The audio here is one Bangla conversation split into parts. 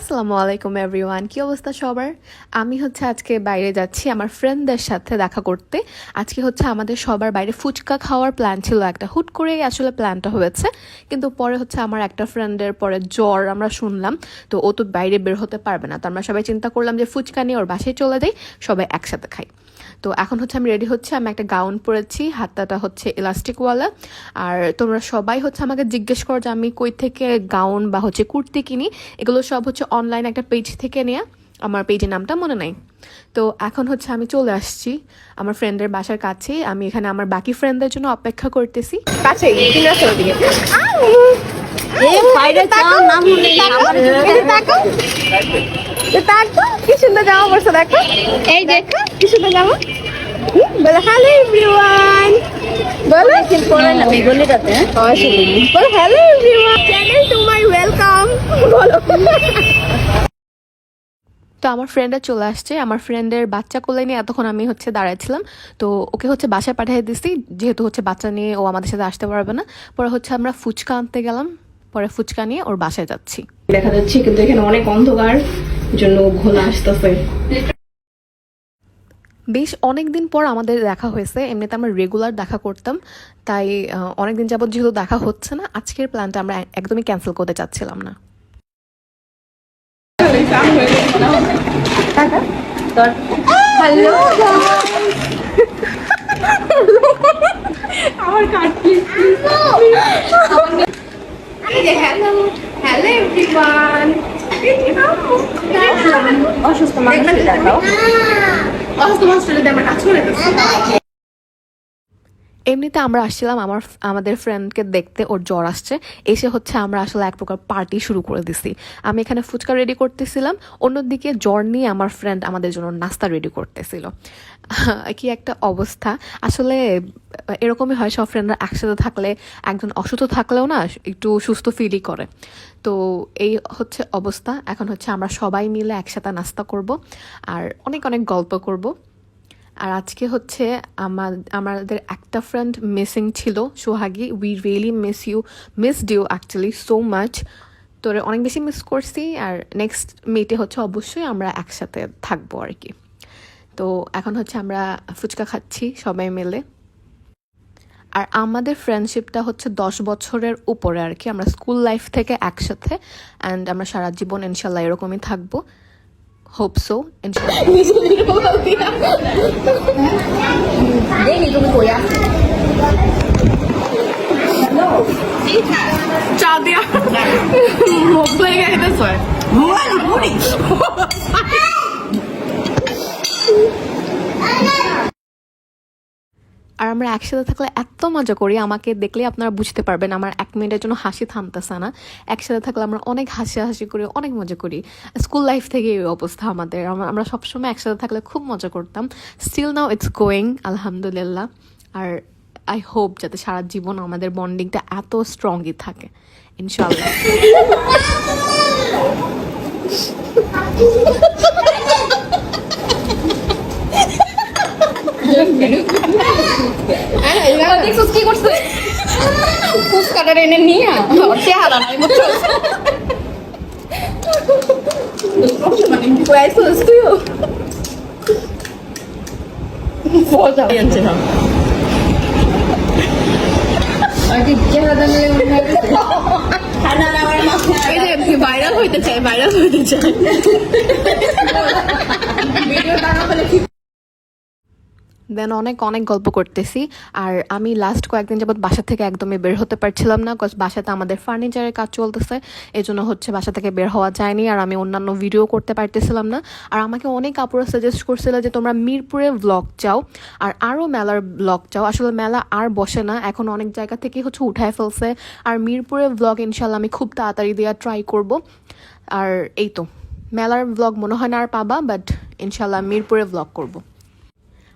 আসসালামু আলাইকুম এভরিওয়ান, কি অবস্থা সবার? আমি আজকে বাইরে যাচ্ছি আমার ফ্রেন্ডদের সাথে দেখা করতে। আজকে আমাদের সবার বাইরে ফুচকা খাওয়ার প্ল্যান ছিল একটা, হুট করেই আসলে প্ল্যানটা হয়েছে। কিন্তু পরে আমার একটা ফ্রেন্ডের পরে জ্বর আমরা শুনলাম, তো ও তো বাইরে বের হতে পারবে না, তো আমরা সবাই চিন্তা করলাম যে ফুচকা নিয়ে ওর বাসায় চলে যাই, সবাই একসাথে খাই। তো এখন আমি রেডি হচ্ছি, আমি একটা গাউন পরেছি, হাতটা ইলাস্টিকওয়ালা। আর তোমরা সবাই আমাকে জিজ্ঞেস করো যে আমি কই থেকে গাউন বা কুর্তি কিনি। এগুলো সব অনলাইন একটা পেজ থেকে নেওয়া, আমার পেজের নামটা মনে নাই। তো এখন আমি চলে আসছি আমার ফ্রেন্ডের বাসার কাছে। আমি এখানে আমার বাকি ফ্রেন্ডদের জন্য অপেক্ষা করতেছি। কাছেই কি সুন্দর জামা পড়ছে, দেখো এই দেখো কি সুন্দর জামা। বলো হ্যালো এভরিওয়ান, বলো হ্যালো এভরিওয়ান, চ্যানেল তোমার ওয়েলকাম বলো। তো আমার ফ্রেন্ডরা চলে আসছে, আমার ফ্রেন্ডের বাচ্চা কোলে নিয়ে এতক্ষণ আমি দাঁড়াইছিলাম। তো ওকে বাসায় পাঠিয়ে দিছি, যেহেতু বাচ্চা নিয়ে ও আমাদের সাথে আসতে পারবে না। পরে আমরা ফুচকা আনতে গেলাম, পরে ফুচকা নিয়ে ওর বাসায় যাচ্ছি। দেখা যাচ্ছে কিন্তু এখানে অনেক অন্ধকার, জন্য ঘোলা আসতেছে। বেশ অনেকদিন পর আমাদের দেখা হয়েছে, এমনিতে আমরা রেগুলার দেখা করতাম, তাই অনেকদিন যাবত যেহেতু দেখা হচ্ছে না, আজকের প্ল্যানটা আমরা একদমই ক্যান্সেল করতে চাচ্ছিলাম না। হ্যালো আমার কাট প্লিজ হ্যালো হ্যালো এভরিওয়ান। অসুস্থ মানুষ আমার কাজ করে। এমনিতে আমরা আসছিলাম আমাদের ফ্রেন্ডকে দেখতে, ওর জ্বর আসছে, এসে আমরা আসলে এক প্রকার পার্টি শুরু করে দিছি। আমি এখানে ফুচকা রেডি করতেছিলাম, অন্যদিকে জ্বর নিয়ে আমার ফ্রেন্ড আমাদের জন্য নাস্তা রেডি করতেছিল। কি একটা অবস্থা আসলে। এরকমই হয়, সব ফ্রেন্ডরা একসাথে থাকলে একজন অসুস্থ থাকলেও না একটু সুস্থ ফিলই করে। তো এই অবস্থা। এখন আমরা সবাই মিলে একসাথে নাস্তা করব আর অনেক অনেক গল্প করব। আর আজকে আমাদের একটা ফ্রেন্ড মিসিং ছিল, Sohagi. We really missed you actually so much. তোরে অনেক বেশি মিস করছি। আর নেক্সট মিটে অবশ্যই আমরা একসাথে থাকবো আর কি। তো এখন আমরা ফুচকা খাচ্ছি সবাই মিলে। আর আমাদের ফ্রেন্ডশিপটা 10 বছরের উপরে আর কি। আমরা স্কুল লাইফ থেকে একসাথে, অ্যান্ড আমরা সারা জীবন ইনশাল্লাহ এরকমই থাকবো। হোপ সো ইনশাআল্লাহ। চা দিয়া মোবাইল গাইতে সয় মোবাইল মুড়ি। আর আমরা একসাথে থাকলে এত মজা করি, আমাকে দেখলে আপনারা বুঝতে পারবেন আমার 1 মিনিটের জন্য হাসি থামতেছে না। একসাথে থাকলে আমরা অনেক হাসি করি, অনেক মজা করি। স্কুল লাইফ থেকে এই অবস্থা আমাদের। আমরা সবসময় একসাথে থাকলে খুব মজা করতাম। স্টিল নাও ইটস গোয়িং, আলহামদুলিল্লাহ। আর আই হোপ যাতে সারা জীবন আমাদের বন্ডিংটা এত স্ট্রংই থাকে ইনশাআল্লাহ। কি করছে ফুচকাটা এনে নিয়ে চেহারা নাই তুইও ভাইরাল হইতে চাই দেন অনেক অনেক গল্প করতেছি। আর আমি লাস্ট কয়েকদিন যাবত বাসা থেকে একদমই বের হতে পারছিলাম না, বিকজ বাসাতে আমাদের ফার্নিচারের কাজ চলতেছে, এই জন্য বাসা থেকে বের হওয়া যায়নি। আর আমি অন্যান্য ভিডিও করতে পারতেছিলাম না। আর আমাকে অনেক আপুরা সাজেস্ট করছিল যে তোমরা মিরপুরে ব্লগ চাও আর আরও মেলার ব্লগ চাও। আসলে মেলা আর বসে না, এখন অনেক জায়গা থেকে উঠায় ফেলছে। আর মিরপুরে ব্লগ ইনশাল্লাহ আমি খুব তাড়াতাড়ি দেওয়ার ট্রাই করব। আর এই তো মেলার ব্লগ মনে হয় না আর পাবা, বাট ইনশাল্লাহ মিরপুরে ব্লগ করব।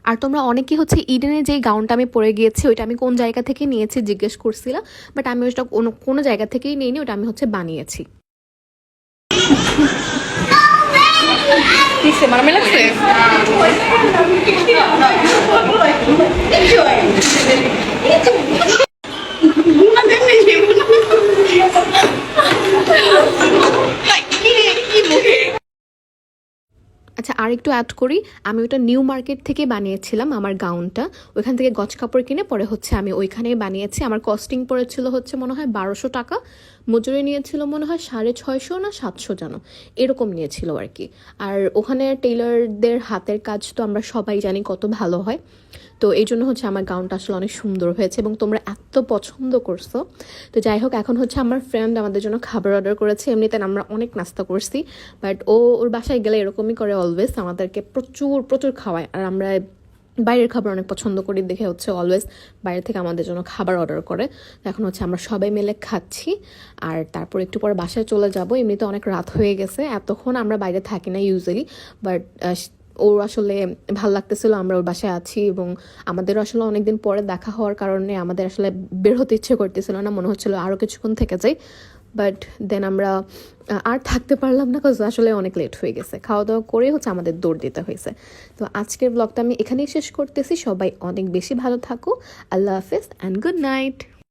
আর তোমরা অনেকেই ইডেনে যে গাউনটা আমি পরে গিয়েছি ওইটা আমি কোন জায়গা থেকে নিয়েছি জিজ্ঞেস করছিলাম, বাট আমি ওইটা কোনো জায়গা থেকেই নিইনি, ওটা আমি বানিয়েছি। আচ্ছা, আর একটু অ্যাড করি, আমি ওটা নিউ মার্কেট থেকে বানিয়েছিলাম আমার গাউনটা। ওইখান থেকে গজ কাপড় কিনে পরে হচ্ছে আমি ওইখানেই বানিয়েছি। আমার কস্টিং পড়েছিল হচ্ছে মনে হয় 1200 টাকা, মজুরি নিয়েছিল মনে হয় 650 না 700 যেন এরকম নিয়েছিল আর কি। আর ওখানে টেইলারদের হাতের কাজ তো আমরা সবাই জানি কত ভালো হয়। তো এই জন্য হচ্ছে আমার গাউনটা আসলে অনেক সুন্দর হয়েছে এবং তোমরা এত পছন্দ করছো। তো যাই হোক, এখন হচ্ছে আমার ফ্রেন্ড আমাদের জন্য খাবার অর্ডার করেছে। এমনিতে আমরা অনেক নাস্তা করছি, বাট ওর বাসায় গেলে এরকমই করে, অলওয়েজ আমাদেরকে প্রচুর প্রচুর খাওয়ায়। আর আমরা বাইরের খাবার অনেক পছন্দ করি দেখে হচ্ছে অলওয়েজ বাইরে থেকে আমাদের জন্য খাবার অর্ডার করে। তো এখন হচ্ছে আমরা সবাই মিলে খাচ্ছি, আর তারপর একটু পরে বাসায় চলে যাব। এমনিতে অনেক রাত হয়ে গেছে, এতক্ষণ আমরা বাইরে থাকি না ইউজুয়ালি, বাট ওর আসলে ভাল লাগতেছিল আমরা ওর বাসায় আছি, এবং আমাদেরও আসলে অনেকদিন পরে দেখা হওয়ার কারণে আমাদের আসলে বের হতে ইচ্ছে করতেছিল না, মনে হচ্ছিল আরও কিছুক্ষণ থেকে যাই। বাট দেন আমরা আর থাকতে পারলাম না, কাজ আসলে অনেক লেট হয়ে গেছে। খাওয়া দাওয়া করে হচ্ছে আমাদের দৌড় দিতে হয়েছে। তো আজকের ব্লগটা আমি এখানেই শেষ করতেছি। সবাই অনেক বেশি ভালো থাকো। আল্লাহ হাফেজ অ্যান্ড গুড নাইট।